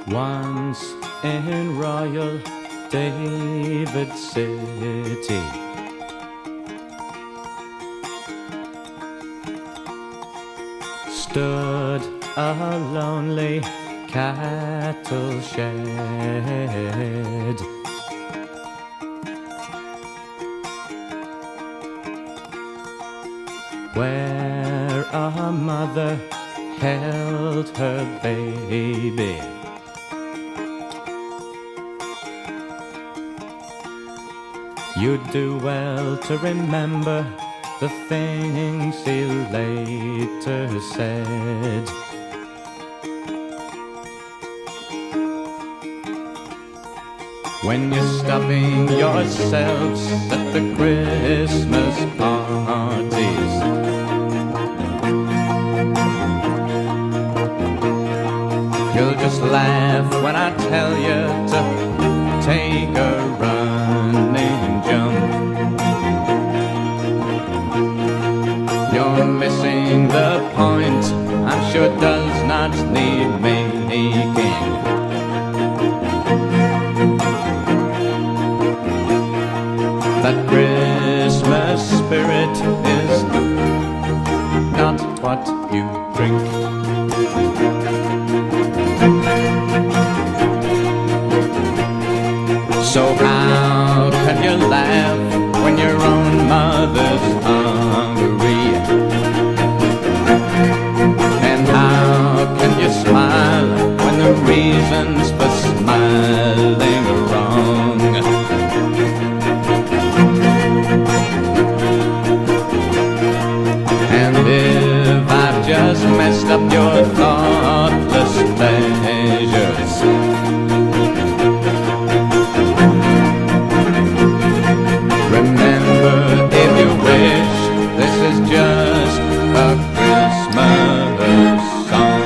Once in Royal David City, stood a lonely cattle shed. Where a mother held her baby. You'd do well to remember the things he later said. When you're stuffing yourselves at the Christmas parties, you'll just laugh when I tell you to take a running jump. You're missing the point, I'm sure does not need making. That Christmas spirit is not what you drink. So how can you laugh when your own mother's hungry? And how can you smile when the reasons for smiling are wrong? And if I've just messed up your thoughtless pleasures, remember, if you wish, this is just a Christmas song.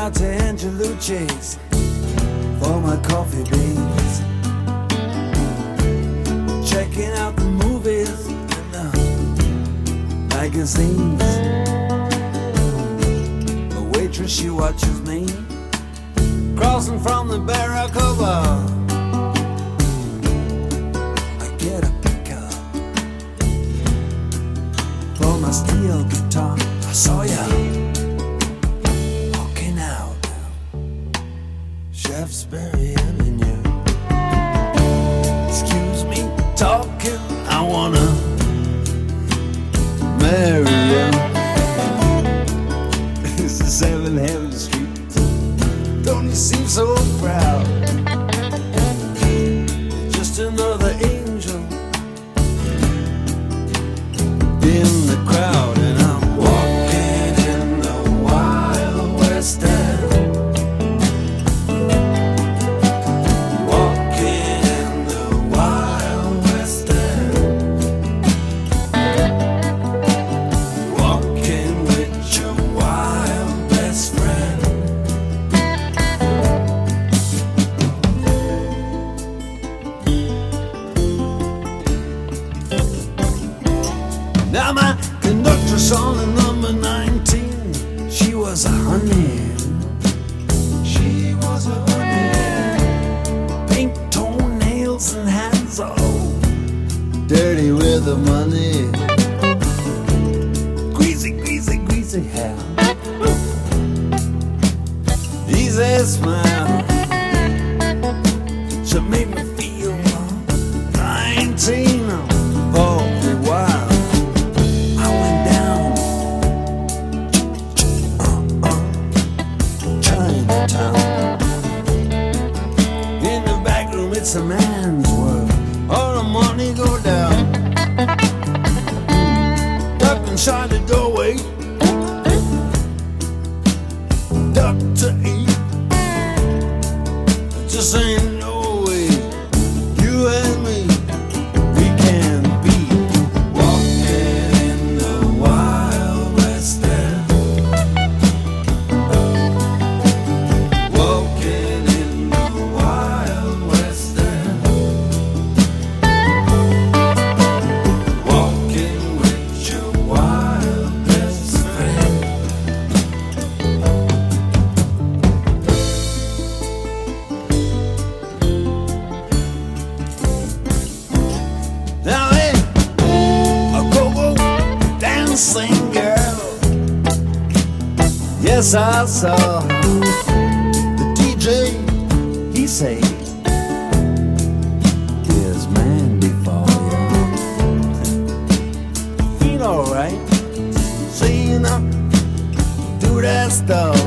out to Angelucci's for my coffee beans, checking out the movies and the magazines. The waitress, she watches me crossing from the Barracuda. I get a pickup for my steel guitar. I saw ya walking out now, Shaftesbury Avenue. Excuse me talking, I wanna marry you. This is 7 Hammond Street. Don't you seem so proud? Just another angel in the crowd, and I'm walking in the Wild West End. Walking in the Wild West End. Walking with your wild best friend. Now my conductress on the number 19, she was a honey. She was a honey. Pink toenails and hands all dirty with the money. Greasy, greasy, greasy hair. Easy smile. She made me feel 19 for a while. In the back room, it's a man's world. All the money go down. Duck inside the doorway. Duck to eat. It just ain't no way you and me, we can be walking in the Wild West End. Walking in the Wild West End. Walking with your wild best friend. Now hey, a go-go dancing girl. Yes, I saw the DJ, he say, "Here's Mandy for you." Feel alright, seeing her do that stuff.